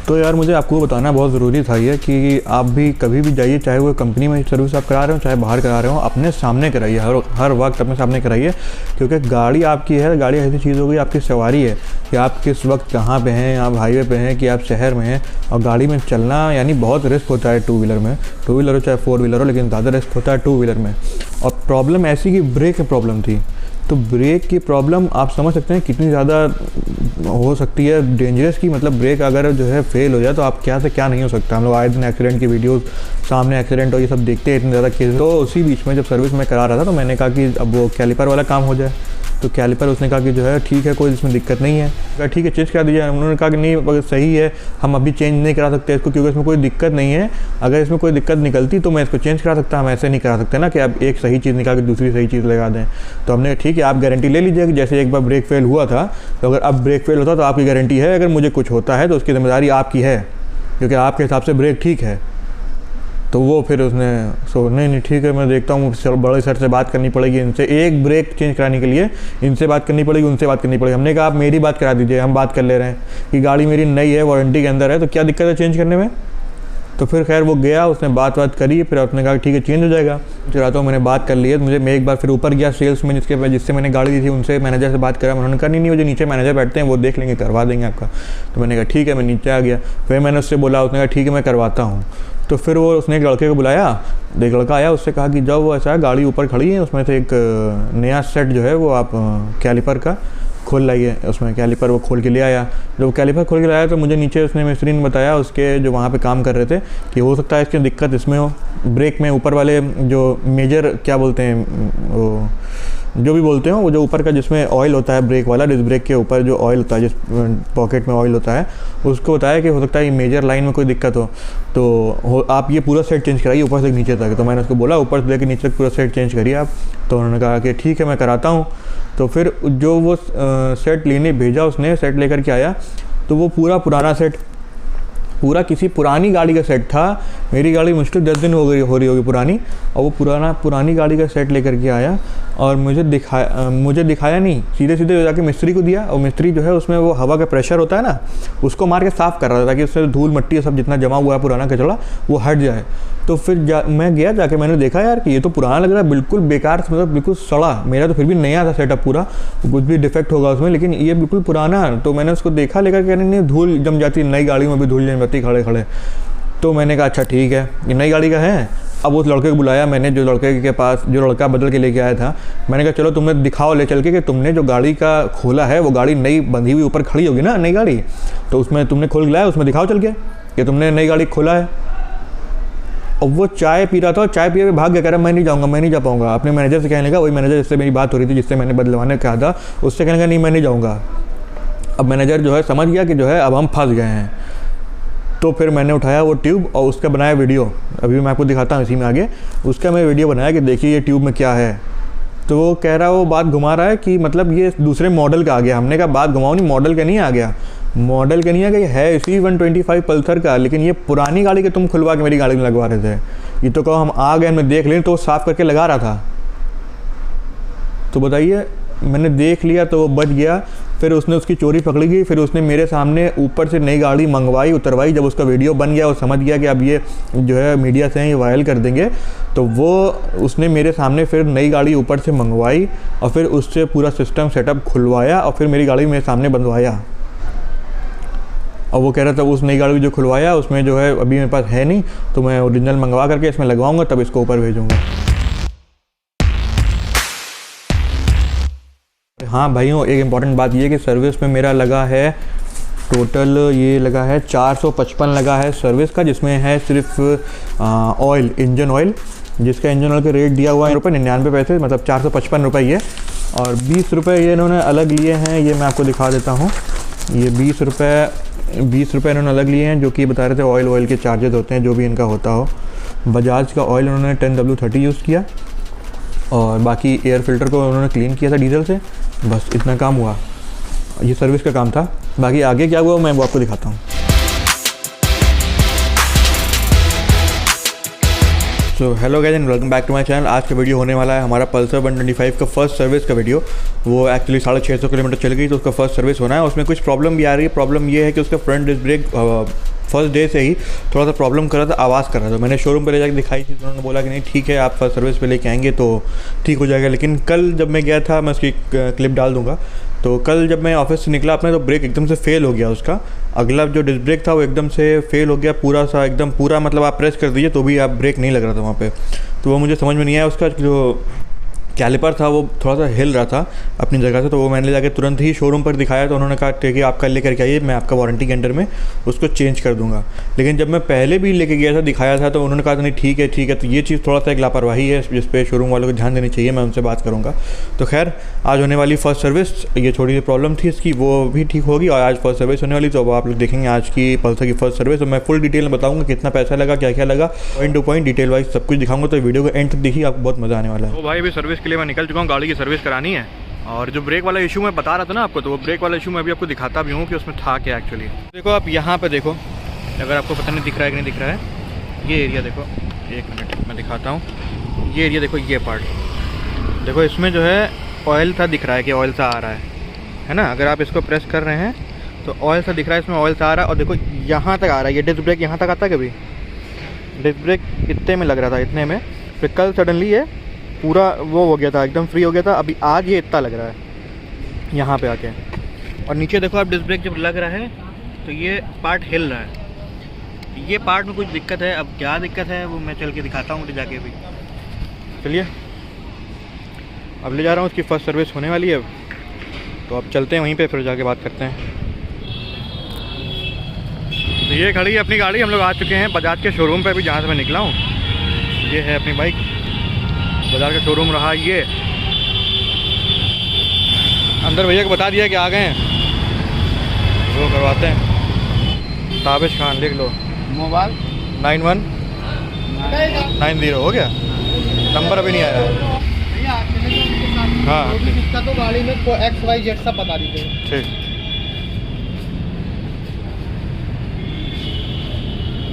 तो यार मुझे आपको बताना बहुत ज़रूरी था ये कि आप भी कभी भी जाइए, चाहे वो कंपनी में सर्विस आप करा रहे हो चाहे बाहर करा रहे हो, अपने सामने कराइए, हर वक्त अपने सामने कराइए। क्योंकि गाड़ी आपकी है, गाड़ी ऐसी चीज़ हो गई, आपकी सवारी है कि आप किस वक्त कहाँ पे हैं, आप हाईवे पे हैं कि आप शहर में हैं। और गाड़ी में चलना यानी बहुत रिस्क होता है टू व्हीलर में, टू व्हीलर हो चाहे फोर व्हीलर हो, लेकिन ज़्यादा रिस्क होता है टू व्हीलर में। और प्रॉब्लम ऐसी कि ब्रेक की प्रॉब्लम थी। तो ब्रेक की प्रॉब्लम आप समझ सकते हैं कितनी ज़्यादा हो सकती है, डेंजरस की। मतलब ब्रेक अगर जो है फेल हो जाए तो आप क्या से क्या नहीं हो सकता। हम लोग आए दिन एक्सीडेंट की वीडियोस, सामने एक्सीडेंट और ये सब देखते हैं, इतने ज़्यादा केस। तो उसी बीच में जब सर्विस में करा रहा था तो मैंने कहा कि अब वो कैलिपर वाला काम हो जाए। तो कैलिपर उसने कहा कि जो है ठीक है, कोई इसमें दिक्कत नहीं है। कहा ठीक है चेंज करा दीजिए। उन्होंने कहा कि नहीं अगर सही है हम अभी चेंज नहीं करा सकते इसको, क्योंकि इसमें कोई दिक्कत नहीं है। अगर इसमें कोई दिक्कत निकलती तो मैं इसको चेंज करा सकता, हम ऐसे नहीं करा सकते ना कि आप एक सही चीज़ निकाल के दूसरी सही चीज़ लगा दें। तो हमने ठीक है आप गारंटी ले लीजिए कि जैसे एक बार ब्रेक फेल हुआ था, तो अगर अब ब्रेक फेल होता तो आपकी गारंटी है, अगर मुझे कुछ होता है तो उसकी जिम्मेदारी आपकी है, क्योंकि आपके हिसाब से ब्रेक ठीक है। तो वो फिर उसने नहीं ठीक है मैं देखता हूँ, बड़े सर से बात करनी पड़ेगी इनसे, एक ब्रेक चेंज कराने के लिए इनसे बात करनी पड़ेगी, उनसे बात करनी पड़ेगी। हमने कहा आप मेरी बात करा दीजिए, हम बात कर ले रहे हैं कि गाड़ी मेरी नई है, वारंटी के अंदर है, तो क्या दिक्कत है चेंज करने में। तो फिर खैर वो गया, उसने बात करी, फिर उसने कहा ठीक है चेंज हो जाएगा। चलाता हूँ मैंने बात कर ली है, तो मैं एक बार फिर ऊपर गया सेल्स में जिससे मैंने गाड़ी दी थी, उनसे मैनेजर से बात करा। उन्होंने कहा नहीं वो जो नीचे मैनेजर बैठते हैं वो देख लेंगे, करवा देंगे आपका। तो मैंने कहा ठीक है, मैं नीचे आ गया। फिर मैंने उससे बोला, उसने कहा ठीक है मैं करवाता हूँ। तो फिर वो उसने एक लड़के को बुलाया, एक लड़का आया, उससे कहा कि जब वो ऐसा है गाड़ी ऊपर खड़ी है, उसमें से एक नया सेट जो है वो आप कैलिपर का खोल लाइए। उसमें कैलिपर वो खोल के ले आया। जब कैलिपर खोल के लाया तो मुझे नीचे उसने मिस्त्री ने बताया, उसके जो वहाँ पे काम कर रहे थे, कि हो सकता है इसकी दिक्कत इसमें हो, ब्रेक में ऊपर वाले जो मेजर क्या बोलते हैं वो जो भी बोलते हो, वो जो ऊपर का जिसमें ऑयल होता है ब्रेक वाला, डिस्क ब्रेक के ऊपर जो ऑयल होता है, जिस पॉकेट में ऑयल होता है, उसको बताया कि हो सकता है ये मेजर लाइन में कोई दिक्कत हो, तो आप ये पूरा सेट चेंज कराइए ऊपर से नीचे तक। तो मैंने उसको बोला ऊपर से लेकर नीचे तक पूरा सेट चेंज करिए आप। तो उन्होंने कहा कि ठीक है मैं कराता हूँ। तो फिर जो वो सेट लेने भेजा, उसने सेट लेकर के आया, तो वो पूरा पुराना सेट, पूरा किसी पुरानी गाड़ी का सेट था। मेरी गाड़ी मुश्किल 10 दिन हो रही होगी पुरानी, और वो पुरानी गाड़ी का सेट लेकर के आया और मुझे दिखाया नहीं, सीधे जाके मिस्त्री को दिया। और मिस्त्री जो है उसमें वो हवा का प्रेशर होता है ना, उसको मार के साफ़ कर रहा था ताकि उससे धूल मिट्टी सब जितना जमा हुआ है पुराना कचरा वो हट जाए। तो फिर मैं गया, जाके मैंने देखा यार कि ये तो पुराना लग रहा है, बिल्कुल बेकार, मतलब बिल्कुल सड़ा। मेरा तो फिर भी नया था सेटअप पूरा, कुछ भी डिफेक्ट होगा उसमें, लेकिन ये बिल्कुल पुराना। तो मैंने उसको देखा, लेकर के नहीं धूल जम जाती, नई गाड़ी में भी धूल जम जाती खड़े खड़े। तो मैंने कहा अच्छा ठीक है ये नई गाड़ी का है। अब उस लड़के को बुलाया मैंने, जो लड़के के पास जो लड़का बदल के लेके आया था। मैंने कहा चलो तुमने दिखाओ ले चल के कि तुमने जो गाड़ी का खोला है वो गाड़ी नई बंधी हुई ऊपर खड़ी होगी ना नई गाड़ी, तो उसमें तुमने खोल लाया, उसमें दिखाओ चल के कि तुमने नई गाड़ी खोला है। और वो चाय पी रहा था, चाय पिए भाग गया, कह रहा मैं नहीं जाऊँगा, मैं नहीं जा पाऊँगा। अपने मैनेजर से कहने लगा, वही मैनेजर जिससे मेरी बात हो रही थी, जिससे मैंने बदलवाने कहा था, उससे कहने लगा नहीं मैं नहीं जाऊँगा। अब मैनेजर जो है समझ गया कि जो है अब हम फंस गए हैं। तो फिर मैंने उठाया वो ट्यूब और उसका बनाया वीडियो, अभी मैं आपको दिखाता हूँ इसी में आगे। उसका मैं वीडियो बनाया कि देखिए ये ट्यूब में क्या है। तो वो कह रहा है, वो बात घुमा रहा है कि मतलब ये दूसरे मॉडल का आ गया। हमने कहा बात घुमाओ नहीं, मॉडल का नहीं आ गया, मॉडल का नहीं आ गया, ये है इसी 125 पल्सर का, लेकिन ये पुरानी गाड़ी के तुम खुलवा के मेरी गाड़ी में लगवा रहे थे। ये तो कहो हम आ गए, हमने देख लें, तो वो साफ़ करके लगा रहा था। तो बताइए, मैंने देख लिया तो वो बच गया। फिर उसने उसकी चोरी पकड़ी गई, फिर उसने मेरे सामने ऊपर से नई गाड़ी मंगवाई, उतरवाई। जब उसका वीडियो बन गया और समझ गया कि अब ये जो है मीडिया से हैं, ये वायरल कर देंगे, तो वो उसने मेरे सामने फिर नई गाड़ी ऊपर से मंगवाई और फिर उससे पूरा सिस्टम सेटअप खुलवाया और फिर मेरी गाड़ी मेरे सामने बंधवाया। और वो कह रहा था उस नई गाड़ी जो खुलवाया उसमें जो है अभी मेरे पास है नहीं, तो मैं ओरिजिनल मंगवा करके इसमें लगवाऊँगा, तब इसको ऊपर भेजूँगा। हाँ भाइयों, एक इम्पॉर्टेंट बात ये कि सर्विस में मेरा लगा है टोटल, ये लगा है 455 लगा है सर्विस का, जिसमें है सिर्फ ऑयल, इंजन ऑयल, जिसका इंजन ऑयल का रेट दिया हुआ है ₹99, मतलब 455 रुपये ये। और 20 रुपये ये इन्होंने अलग लिए हैं, ये मैं आपको दिखा देता हूँ। ये 20 रुपये इन्होंने अलग लिए हैं, जो कि बता रहे थे ऑयल के चार्जेस होते हैं, जो भी इनका होता हो। बजाज का ऑयल उन्होंने 10W30 यूज़ किया और बाकी एयर फिल्टर को उन्होंने क्लीन किया था डीजल से, बस इतना काम हुआ। ये सर्विस का काम था, बाकी आगे क्या हुआ मैं वो आपको दिखाता हूँ। So hello guys and welcome back to my channel. आज का वीडियो होने वाला है हमारा पल्सर 125 का फर्स्ट सर्विस का वीडियो। वो एक्चुअली 650 किलोमीटर चल गई, तो उसका फर्स्ट सर्विस होना है। उसमें कुछ प्रॉब्लम भी आ रही है। प्रॉब्लम ये है कि उसका front disc brake first day से ही थोड़ा सा प्रॉब्लम कर रहा था, आवाज़ कर रहा था। मैंने शोरूम पे ले जाकर दिखाई थी, तो उन्होंने बोला कि नहीं ठीक है, आप फर्स्ट सर्विस पे लेके आएंगे तो ठीक हो जाएगा। लेकिन कल जब मैं गया था, मैं उसकी क्लिप डाल दूँगा, तो कल जब मैं ऑफिस से निकला अपने, तो ब्रेक एकदम से फेल हो गया उसका। अगला जो डिस्क ब्रेक था वो एकदम से फेल हो गया, पूरा सा एकदम पूरा, मतलब आप प्रेस कर दीजिए तो भी आप ब्रेक नहीं लग रहा था वहाँ पे। तो वो मुझे समझ में नहीं आया। उसका जो कैलिपर था वो थोड़ा सा हिल रहा था अपनी जगह से, तो वो मैंने ले जाके तुरंत ही शोरूम पर दिखाया, तो उन्होंने कहा कि आप कल लेकर के आइए, मैं आपका वारंटी के अंडर में उसको चेंज कर दूंगा। लेकिन जब मैं पहले भी लेके गया था, दिखाया था, तो उन्होंने कहा था नहीं ठीक है। तो ये चीज़ थोड़ा सा एक लापरवाही है, जिस पे शोरूम वालों को ध्यान देनी चाहिए, मैं उनसे बात करूँगा। तो खैर, आज होने वाली फ़र्स्ट सर्विस, ये थोड़ी सी प्रॉब्लम थी इसकी, वो भी ठीक होगी, और आज फर्स्ट सर्विस होने वाली, तो अब आप लोग देखेंगे आज की पल्सर की फर्स्ट सर्विस। तो मैं फुल डिटेल में बताऊँगा कितना पैसा लगा, क्या क्या लगा, point two point detail wise सब कुछ दिखाऊंगा। तो वीडियो को एंड तक देखिए, आपको बहुत मज़ा आने वाला है। तो भाई अभी सर्विस के लिए मैं निकल चुका हूँ, गाड़ी की सर्विस करानी है। और जो ब्रेक वाला इशू मैं बता रहा था ना आपको, तो वो ब्रेक वाला इशू मैं अभी आपको दिखाता भी हूँ कि उसमें था क्या एक्चुअली। देखो आप यहाँ पे देखो, अगर आपको पता नहीं दिख रहा है कि नहीं दिख रहा है, ये एरिया देखो, एक मिनट मैं दिखाता हूँ। ये एरिया देखो, ये पार्ट देखो, इसमें जो है ऑयल सा दिख रहा है कि ऑयल सा आ रहा है ना। अगर आप इसको प्रेस कर रहे हैं तो ऑयल सा दिख रहा है, इसमें ऑयल सा आ रहा है। और देखो यहाँ तक आ रहा है, ये डिस्क ब्रेक यहाँ तक आता है। कभी डिस्क ब्रेक इतने में लग रहा था, इतने में, फिर कल सडनली ये पूरा वो हो गया था, एकदम फ्री हो गया था। अभी आज ये इतना लग रहा है यहाँ पे आके। और नीचे देखो आप, डिस्क ब्रेक जब लग रहा है तो ये पार्ट हिल रहा है। ये पार्ट में कुछ दिक्कत है। अब क्या दिक्कत है वो मैं चल के दिखाता हूँ जाके भी। चलिए अब ले जा रहा हूँ, उसकी फ़र्स्ट सर्विस होने वाली है, तो अब चलते हैं वहीं पे, फिर जाके बात करते हैं। तो ये खड़ी है अपनी गाड़ी, हम लोग आ चुके हैं बजाज के शोरूम पे अभी, जहाँ से मैं निकला हूँ। ये है अपनी बाइक, बजाज का शोरूम रहा ये। अंदर भैया को बता दिया कि आ गए हैं, वो करवाते हैं। ताबिश खान लिख लो, मोबाइल 9190 हो गया, नंबर अभी नहीं आया है। हाँ दिक्कत तो गाड़ी में XYZ सब बता दीजिए। ठीक,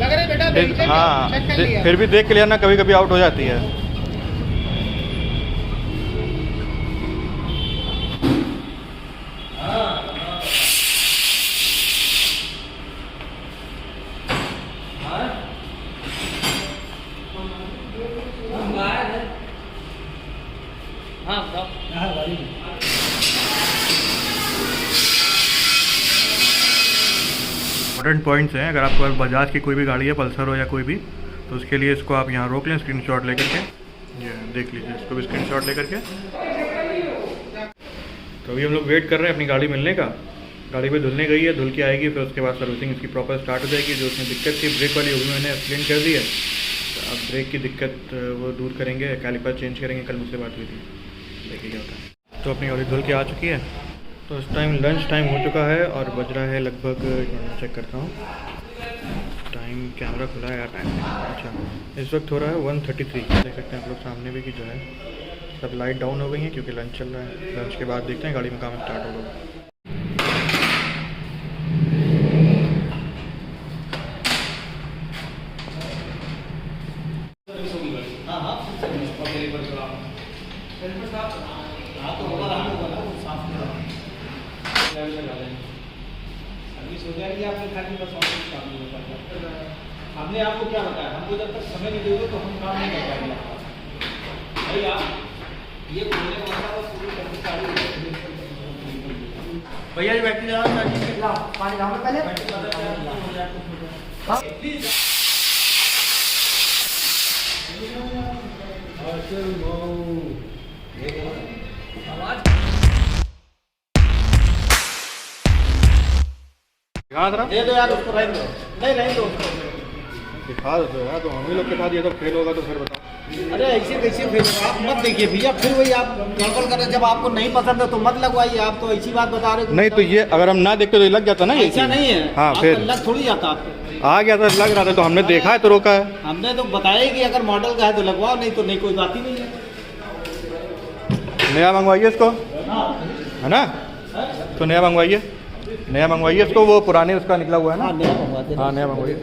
लग रहा है बेटा, हाँ चेक कर लिया। फिर भी देख के लिया ना, कभी कभी आउट हो जाती है। इंपॉर्टेंट पॉइंट्स हैं, अगर आपको बजाज की कोई भी गाड़ी है, पल्सर हो या कोई भी, तो उसके लिए इसको आप यहाँ रोक लें स्क्रीनशॉट लेकर के। ये देख लीजिए, इसको भी स्क्रीनशॉट लेकर के। तो अभी हम लोग वेट कर रहे हैं अपनी गाड़ी मिलने का। गाड़ी पे धुलने गई है, धुल के आएगी, फिर उसके बाद सर्विसिंग इसकी प्रॉपर स्टार्ट हो जाएगी। जो उसमें दिक्कत थी ब्रेक वाली, वो भी मैंने एक्सप्लेन कर दी है। तो अब ब्रेक की दिक्कत वो दूर करेंगे, कैलिपर चेंज करेंगे, कल मुझसे बात हुई थी, देखिए क्या होता है। तो अपनी गाड़ी धुल के आ चुकी है। तो इस टाइम लंच टाइम हो चुका है और बज रहा है लगभग, मैं चेक करता हूँ टाइम, कैमरा खुला है यार, टाइम अच्छा इस वक्त हो रहा है 1:33। देख सकते हैं आप लोग सामने भी कि जो है सब लाइट डाउन हो गई हैं, क्योंकि लंच चल रहा है। लंच के बाद देखते हैं गाड़ी में काम स्टार्ट होगा। हमने आपको क्या बताया, हमको जब तक समय नहीं दोगे तो हम काम नहीं कर पाएंगे आपका। भाई आप ये बोलने का मतलब पूरी सर्विस चालू है। भैया जी बैटरी लगा, पानी लाओ पहले। दे दो यार उसको, रहने दो, नहीं रहने दो उसको, दिखा दो यार। तो हम ही लोग के साथ ये तो फेल होगा तो फिर बताओ। अरे ऐसे कैसे फेल होगा, आप मत देखिए भैया, फिर वही आप गड़बड़ कर रहे। जब आपको नहीं पसंद है तो मत लगवाइए, आप तो ऐसी बात बता रहे हो। नहीं तो ये अगर हम ना देखते तो ये लग जाता ना, ये ऐसा नहीं है। हाँ फिर लग थोड़ी जाता आपको, आ गया था, लग रहा था, तो हमने देखा है तो रोका है। हमने तो बताया कि अगर मॉडल का है तो लगवाओ, नहीं तो नहीं, कोई बात ही नहीं है। नया मंगवाइए इसको, है ना, तो नया मंगवाइए, नया मंगवाइए इसको, वो पुराने उसका निकला हुआ है ना। हाँ नया मंगवाइए।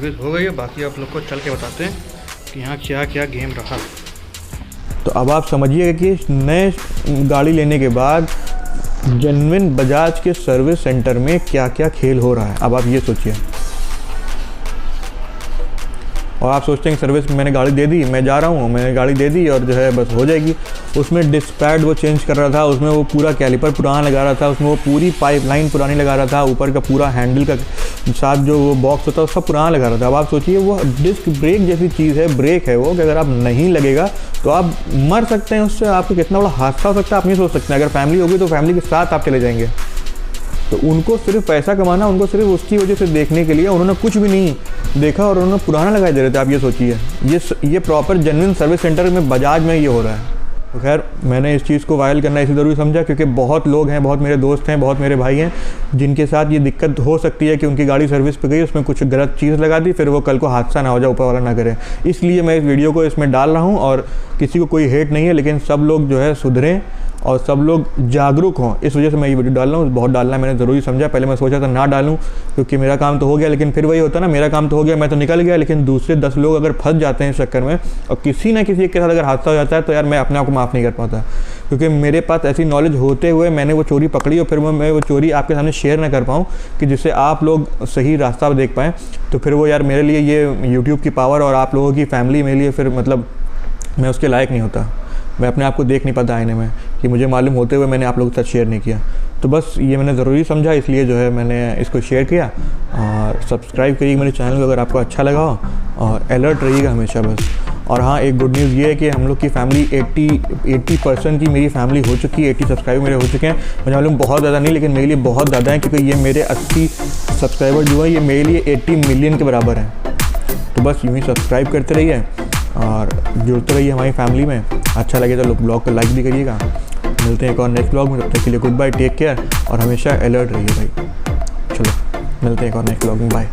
सर्विस हो गई है, बाकी आप लोग को चल के बताते हैं कि यहाँ क्या क्या गेम रहा। तो अब आप समझिएगा कि नए गाड़ी लेने के बाद जेन्युइन बजाज के सर्विस सेंटर में क्या क्या खेल हो रहा है। अब आप ये सोचिए, और आप सोचते हैं कि सर्विस मैंने गाड़ी दे दी, मैं जा रहा हूँ, मैंने गाड़ी दे दी और जो है बस हो जाएगी। उसमें डिस्क पैड वो चेंज कर रहा था, उसमें वो पूरा कैलिपर पुराना लगा रहा था, उसमें वो पूरी पाइपलाइन पुरानी लगा रहा था, ऊपर का पूरा हैंडल का साथ जो वो बॉक्स होता है सब पुराना लगा रहा था। अब आप सोचिए, वो डिस्क ब्रेक जैसी चीज़ है, ब्रेक है वो, कि अगर आप नहीं लगेगा तो आप मर सकते हैं उससे, आपको कितना बड़ा हादसा हो सकता है आप नहीं सोच सकते हैं। अगर फैमिली होगी तो फैमिली के साथ आप चले जाएंगे। तो उनको सिर्फ पैसा कमाना, उनको सिर्फ उसकी वजह से देखने के लिए उन्होंने कुछ भी नहीं देखा और उन्होंने पुराना लगा दे रहे थे। आप ये सोचिए, ये प्रॉपर जेन्युइन सर्विस सेंटर में बजाज में ये हो रहा है। तो खैर मैंने इस चीज़ को वायरल करना इसी ज़रूरी समझा क्योंकि बहुत लोग हैं, बहुत मेरे दोस्त हैं, बहुत मेरे भाई हैं जिनके साथ ये दिक्कत हो सकती है कि उनकी गाड़ी सर्विस पे गई, उसमें कुछ गलत चीज़ लगा दी, फिर वो कल को हादसा ना हो जाए, ऊपर वाला ना करे। इसलिए मैं इस वीडियो को इसमें डाल रहा हूँ और किसी को कोई हेट नहीं है, लेकिन सब लोग जो है सुधरें और सब लोग जागरूक हों, इस वजह से मैं ये वीडियो डाल रहा हूँ। बहुत डालना मैंने ज़रूरी समझा। पहले मैं सोचा था ना डालूँ क्योंकि मेरा काम तो हो गया, लेकिन फिर वही होता ना, मेरा काम तो हो गया, मैं तो निकल गया, लेकिन दूसरे 10 लोग अगर फंस जाते हैं इस चक्कर में और किसी ना किसी के साथ अगर हादसा हो जाता है तो यार मैं अपने आप को माफ़ नहीं कर पाता। क्योंकि मेरे पास ऐसी नॉलेज होते हुए मैंने वो चोरी पकड़ी और फिर मैं वो चोरी आपके सामने शेयर ना कर पाऊँ कि जिससे आप लोग सही रास्ता देख पाएँ, तो फिर वो यार मेरे लिए ये यूट्यूब की पावर और आप लोगों की फैमिली मेरे लिए फिर मतलब मैं उसके लायक नहीं होता। मैं अपने आप को देख नहीं पाता आईने में कि मुझे मालूम होते हुए मैंने आप लोगों के साथ शेयर नहीं किया। तो बस ये मैंने ज़रूरी समझा, इसलिए जो है मैंने इसको शेयर किया। और सब्सक्राइब करिएगा मेरे चैनल को अगर आपको अच्छा लगा हो और अलर्ट रहिएगा हमेशा बस। और हाँ, एक गुड न्यूज़ ये है कि हम लोग की फैमिली 80% की मेरी फैमिली हो चुकी है। 80 सब्सक्राइबर मेरे हो चुके हैं। मुझे मालूम बहुत ज़्यादा नहीं, लेकिन मेरे लिए बहुत ज़्यादा है क्योंकि ये मेरे 80 सब्सक्राइबर जो है ये मेरे लिए 80 मिलियन के बराबर हैं। तो बस यूँ ही सब्सक्राइब करते रहिए और जुड़ते रहिए हमारी फैमिली में। अच्छा लगे तो ब्लॉग को लाइक भी करिएगा। मिलते हैं एक और नेक्स्ट ब्लॉग में, तब तक के लिए गुड बाय, टेक केयर और हमेशा अलर्ट रहिए भाई। चलो मिलते हैं एक और नेक्स्ट ब्लॉग में, बाय।